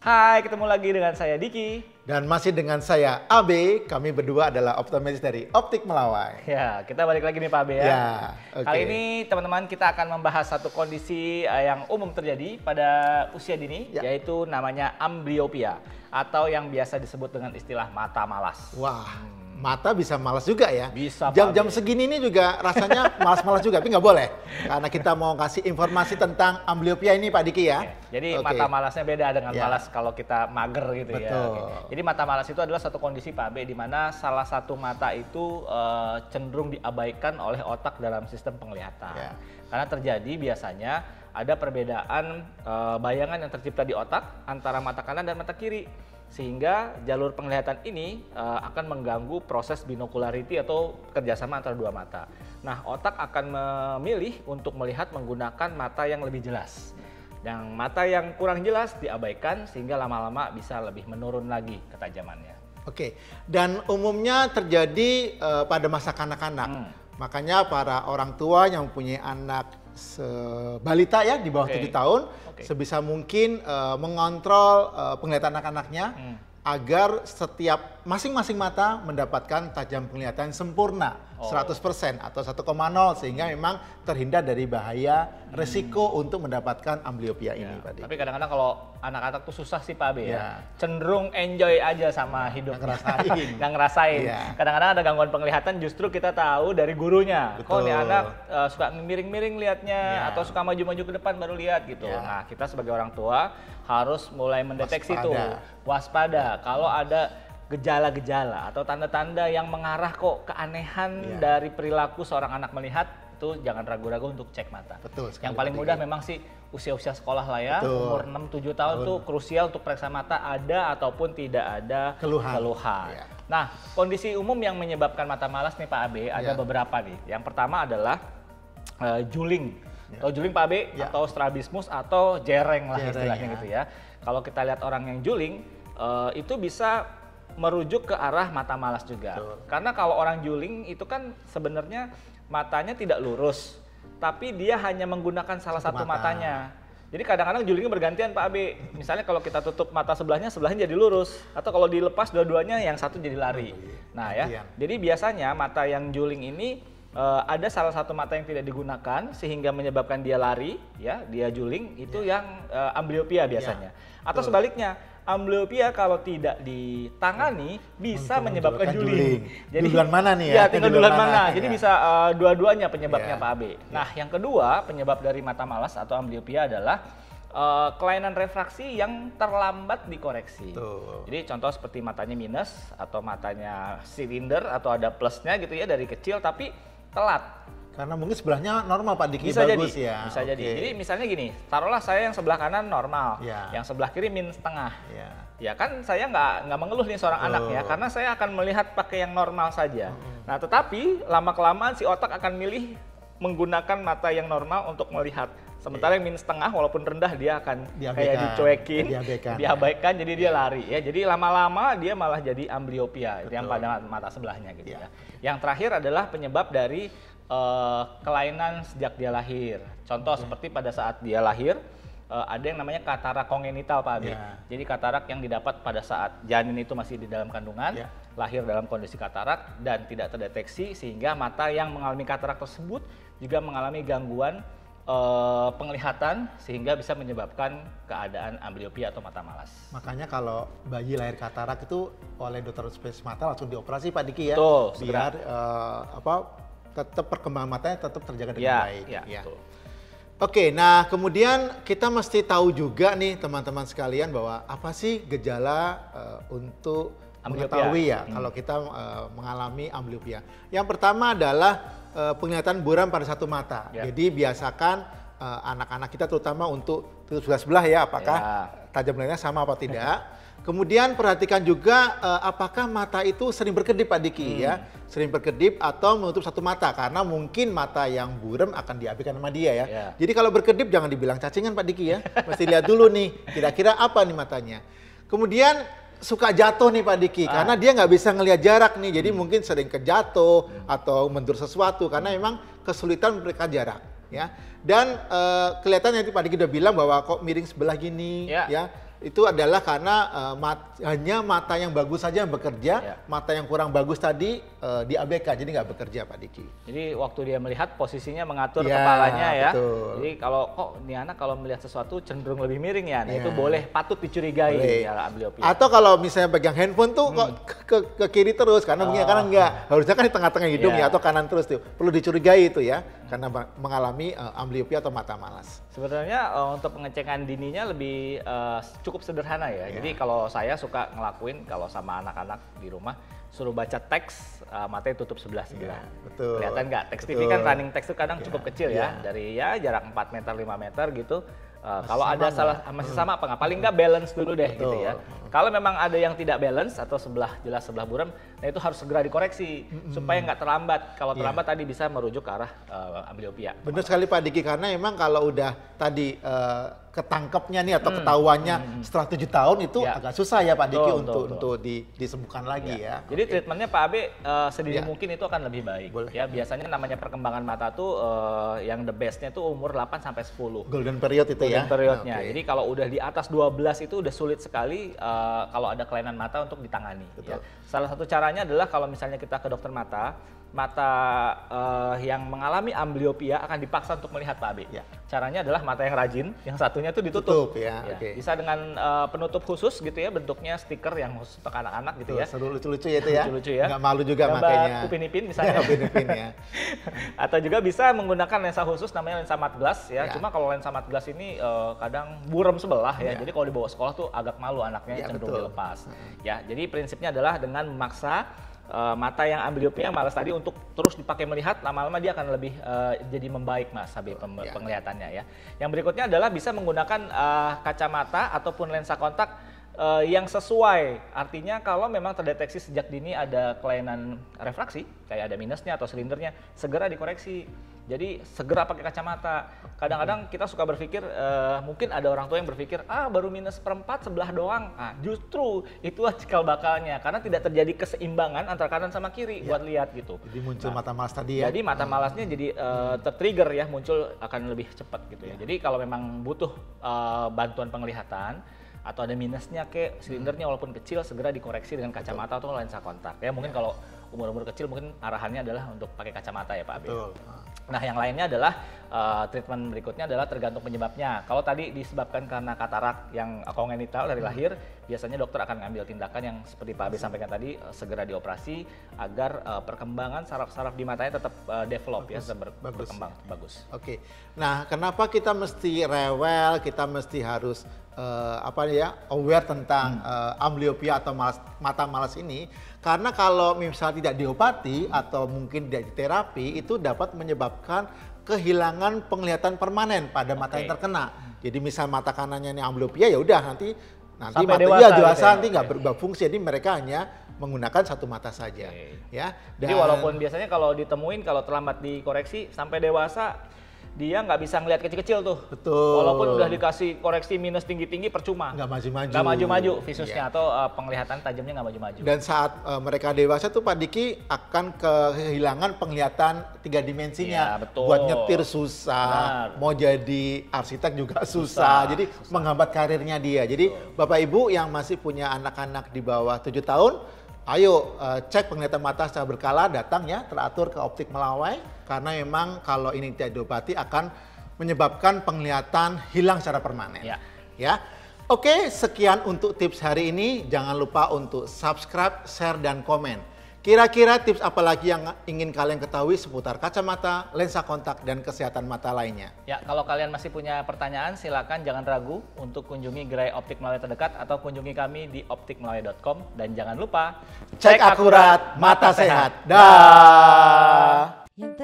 Hai, ketemu lagi dengan saya Diki. Dan masih dengan saya AB, kami berdua adalah optometris dari Optik Melawai. Ya, kita balik lagi nih Pak Abe ya. Ya, oke. Kali ini teman-teman kita akan membahas satu kondisi yang umum terjadi pada usia dini, Ya. yaitu namanya amblyopia atau yang biasa disebut dengan istilah mata malas. Wah, mata bisa malas juga ya. Bisa, Pak Jam-jam Abe. segini ini juga rasanya malas-malas juga, tapi nggak boleh. Karena kita mau kasih informasi tentang amblyopia ini Pak Diki ya. Oke, jadi Oke. mata malasnya beda dengan Ya. malas kalau kita mager gitu ya. Betul. Oke. Jadi mata malas itu adalah satu kondisi Pak Abe di mana salah satu mata itu cenderung diabaikan oleh otak dalam sistem penglihatan. Ya. Karena terjadi biasanya ada perbedaan bayangan yang tercipta di otak antara mata kanan dan mata kiri. Sehingga jalur penglihatan ini akan mengganggu proses binocularity atau kerjasama antara dua mata. Nah, otak akan memilih untuk melihat menggunakan mata yang lebih jelas. Dan mata yang kurang jelas diabaikan sehingga lama-lama bisa lebih menurun lagi ketajamannya. Oke, dan umumnya terjadi pada masa kanak-kanak. Makanya para orang tua yang mempunyai anak balita ya di bawah Oke. 7 tahun Oke. sebisa mungkin mengontrol penglihatan anak-anaknya agar setiap masing-masing mata mendapatkan tajam penglihatan sempurna 100% atau 1,0 sehingga memang terhindar dari bahaya resiko untuk mendapatkan amblyopia ini Pak Dik. Tapi kadang-kadang kalau anak-anak tuh susah sih Pak Abe ya. Ya. Cenderung enjoy aja sama hidup. Nggak ngerasain. Nggak ngerasain. Iya. Kadang-kadang ada gangguan penglihatan justru kita tahu dari gurunya. Kok Betul. nih anak suka miring-miring liatnya Ya. atau suka maju-maju ke depan baru lihat gitu. Ya. Nah, kita sebagai orang tua harus mulai mendeteksi Waspada. waspada. Kalau ada gejala-gejala atau tanda-tanda yang mengarah kok keanehan Ya. dari perilaku seorang anak melihat, itu jangan ragu-ragu untuk cek mata. Betul sekali, Yang paling Pak mudah Diki. memang sih usia-usia sekolah lah ya, Betul. umur 6-7 tahun tuh krusial untuk periksa mata ada ataupun tidak ada Keluhan. Ya. Ya. Nah, kondisi umum yang menyebabkan mata malas nih Pak Abe ada Ya. beberapa nih. Yang pertama adalah juling. Atau juling Pak Abe Ya. atau strabismus atau jereng lah Jereng, istilahnya ya. gitu ya. Kalau kita lihat orang yang juling itu bisa merujuk ke arah mata malas juga. Betul. Karena kalau orang juling itu kan sebenarnya matanya tidak lurus, tapi dia hanya menggunakan salah Satu satu mata. matanya. Jadi kadang-kadang julingnya bergantian Pak Abe. Misalnya kalau kita tutup mata sebelahnya jadi lurus. Atau kalau dilepas dua-duanya yang satu jadi lari. Nah ya, Gantian. jadi biasanya mata yang juling ini ada salah satu mata yang tidak digunakan sehingga menyebabkan dia lari, ya, dia juling, itu yang amblyopia biasanya. Atau betul. sebaliknya, amblyopia kalau tidak ditangani bisa Untuk menyebabkan menyebabkan juling. juling. Duluan mana nih ya? Iya, tinggal Duluan duluan mana, mana. Jadi ya. bisa dua-duanya penyebabnya Ya. Pak Abe. Nah, yang kedua penyebab dari mata malas atau amblyopia adalah kelainan refraksi yang terlambat dikoreksi. Betul. Jadi contoh seperti matanya minus atau matanya silinder atau ada plusnya gitu ya dari kecil tapi telat. Karena mungkin sebelahnya normal Pak Diki, Bisa bagus jadi, ya. bisa Oke. jadi. Jadi misalnya gini, taruhlah saya yang sebelah kanan normal, Ya. yang sebelah kiri min setengah. Ya. Ya kan saya nggak mengeluh nih seorang Betul. anak ya, karena saya akan melihat pakai yang normal saja. Nah tetapi lama-kelamaan si otak akan milih menggunakan mata yang normal untuk melihat. Sementara yang min setengah walaupun rendah dia akan kayak Diabaikan. dicuekin, Diabaikan. diabaikan jadi dia lari ya. Jadi lama-lama dia malah jadi amblyopia, itu yang Betul. pada mata sebelahnya gitu Ya. ya. Yang terakhir adalah penyebab dari kelainan sejak dia lahir. Contoh seperti pada saat dia lahir ada yang namanya katarak kongenital Pak Abe. Ya. Jadi katarak yang didapat pada saat janin itu masih di dalam kandungan, Ya. lahir dalam kondisi katarak dan tidak terdeteksi sehingga mata yang mengalami katarak tersebut juga mengalami gangguan penglihatan sehingga bisa menyebabkan keadaan amblyopia atau mata malas. Makanya kalau bayi lahir katarak itu oleh dokter spesialis mata langsung dioperasi Pak Diki ya. Betul, segera. Biar tetap perkembangan matanya tetap terjaga dengan Ya, baik. ya, betul. Oke, nah kemudian kita mesti tahu juga nih teman-teman sekalian bahwa apa sih gejala untuk Amblyopia. mengetahui ya kalau kita mengalami amblyopia. Yang pertama adalah penglihatan buram pada satu mata. Ya. Jadi biasakan anak-anak kita terutama untuk sebelah ya apakah Ya. tajam penglihatannya sama apa tidak. Kemudian perhatikan juga apakah mata itu sering berkedip Pak Diki ya. Sering berkedip atau menutup satu mata karena mungkin mata yang buram akan diabaikan sama dia ya. Ya. Jadi kalau berkedip jangan dibilang cacingan Pak Diki ya. Mesti lihat dulu nih kira-kira apa nih matanya. Kemudian suka jatuh nih Pak Diki karena dia nggak bisa ngelihat jarak nih. Jadi mungkin sering kejatuh atau mendur sesuatu karena memang kesulitan memberikan jarak ya. Dan kelihatannya Pak Diki udah bilang bahwa kok miring sebelah gini Ya. ya. itu adalah karena hanya mata yang bagus saja yang bekerja, Ya. mata yang kurang bagus tadi diabaikan, jadi nggak bekerja Pak Diki. Jadi waktu dia melihat posisinya mengatur Ya, kepalanya ya. betul. Jadi kalau kok nih anak kalau melihat sesuatu cenderung lebih miring ya, nah Ya. itu patut dicurigai Boleh. ya amblyopia. Atau kalau misalnya pegang handphone tuh kok ke kiri terus, karena mungkin kanan enggak. Harusnya kan di tengah-tengah hidung Ya. ya, atau kanan terus tuh. Perlu dicurigai itu ya, karena mengalami amblyopia atau mata malas. Sebenarnya untuk pengecekan dininya lebih cukup sederhana ya. Jadi kalau saya suka ngelakuin kalau sama anak-anak di rumah suruh baca teks, matanya tutup sebelah-sebelah. betul. Kelihatan nggak? Teks TV Betul. kan running teks itu kadang Ya, cukup kecil ya. ya. Dari ya jarak 4 meter, 5 meter gitu. Kalau sama ada salah nggak? masih sama apa nggak? Paling nggak balance dulu deh gitu Betul. ya. Kalau memang ada yang tidak balance atau jelas sebelah buram, nah itu harus segera dikoreksi supaya nggak terlambat. Kalau Iya. terlambat tadi bisa merujuk ke arah amblyopia. Benar sekali Pak Diki, karena emang kalau udah tadi ketangkepnya nih atau ketahuannya setelah 7 tahun itu Ya. agak susah ya Pak Diki Betul. untuk disembuhkan lagi ya. Jadi treatmentnya Pak Abe sedini Ya. mungkin itu akan lebih baik. Boleh. Ya biasanya namanya perkembangan mata tuh yang the bestnya tuh umur 8 sampai 10. Golden period itu ya. Golden periodnya. Oke. Jadi kalau udah di atas 12 itu udah sulit sekali kalau ada kelainan mata untuk ditangani. Betul. Ya. Salah satu caranya adalah kalau misalnya kita ke dokter mata yang mengalami amblyopia akan dipaksa untuk melihat Pak Abe. Ya. Caranya adalah mata yang rajin, yang satunya tuh ditutup. Tutup ya, Ya, oke. bisa dengan penutup khusus gitu ya, bentuknya stiker yang khusus untuk anak-anak gitu Tuh, ya. seru lucu-lucu ya itu ya. Lucu-lucu ya. Nggak malu juga Gambar makanya. Upin Ipin misalnya. Upin Ipin ya. Atau juga bisa menggunakan lensa khusus namanya lensa matte glass ya. Ya. Cuma kalau lensa matte glass ini kadang buram sebelah ya. Ya. Jadi kalau dibawa sekolah tuh agak malu anaknya Ya, cenderung betul. dilepas. Ya, jadi prinsipnya adalah dengan memaksa mata yang amblyopia yang malas tadi untuk terus dipakai melihat, lama-lama dia akan lebih jadi membaik Mas Habib Ya. penglihatannya ya. Yang berikutnya adalah bisa menggunakan kacamata ataupun lensa kontak yang sesuai. Artinya kalau memang terdeteksi sejak dini ada kelainan refraksi, kayak ada minusnya atau silindernya, segera dikoreksi. Jadi segera pakai kacamata. Kadang-kadang kita suka berpikir, mungkin ada orang tua yang berpikir, baru minus seperempat sebelah doang. Nah, justru itu cikal bakalnya, karena tidak terjadi keseimbangan antara kanan sama kiri buat lihat gitu. Jadi muncul mata malas tadi ya. Jadi mata malasnya jadi tertrigger ya, muncul akan lebih cepat gitu ya. Jadi kalau memang butuh bantuan penglihatan atau ada minusnya silindernya walaupun kecil, segera dikoreksi dengan kacamata atau lensa kontak ya. Mungkin kalau umur-umur kecil mungkin arahannya adalah untuk pakai kacamata ya Pak Abi. Betul. Nah yang lainnya adalah treatment berikutnya adalah tergantung penyebabnya. Kalau tadi disebabkan karena katarak yang kongenital dari lahir, biasanya dokter akan mengambil tindakan yang seperti Pak Abi sampaikan tadi, segera dioperasi agar perkembangan saraf-saraf di matanya tetap develop ya, tetap berkembang bagus. Oke. Nah, kenapa kita mesti rewel, kita mesti harus aware tentang amblyopia atau mata malas ini? Karena kalau misalnya tidak diobati atau mungkin tidak diterapi, itu dapat menyebabkan kehilangan penglihatan permanen pada mata yang terkena. Jadi misal mata kanannya ini amblyopia, ya udah nanti Sampai matanya dewasa dewasa gitu ya. nanti nggak berfungsi. Jadi mereka hanya menggunakan satu mata saja. Ya. Jadi walaupun biasanya kalau ditemuin, kalau terlambat dikoreksi sampai dewasa, dia nggak bisa ngelihat kecil-kecil tuh. Betul. Walaupun udah dikasih koreksi minus tinggi-tinggi percuma. Nggak maju-maju. Nggak maju-maju visusnya Iya. atau penglihatan tajamnya nggak maju-maju. Dan saat mereka dewasa tuh Pak Diki akan kehilangan penglihatan 3 dimensinya. Iya, betul. Buat nyetir susah, Benar. mau jadi arsitek juga susah. Jadi menghambat karirnya dia. Jadi Bapak Ibu yang masih punya anak-anak di bawah 7 tahun, ayo cek penglihatan mata secara berkala, datang ya, teratur ke optik Melawai. Karena memang kalau ini tidak diobati akan menyebabkan penglihatan hilang secara permanen. Ya. Oke, sekian untuk tips hari ini. Jangan lupa untuk subscribe, share, dan komen. Kira-kira tips apa lagi yang ingin kalian ketahui seputar kacamata, lensa kontak, dan kesehatan mata lainnya? Ya, kalau kalian masih punya pertanyaan, silakan jangan ragu untuk kunjungi gerai Optik Melawai terdekat atau kunjungi kami di optikmelawai.com. Dan jangan lupa Cek akurat, mata sehat. Dah. Yang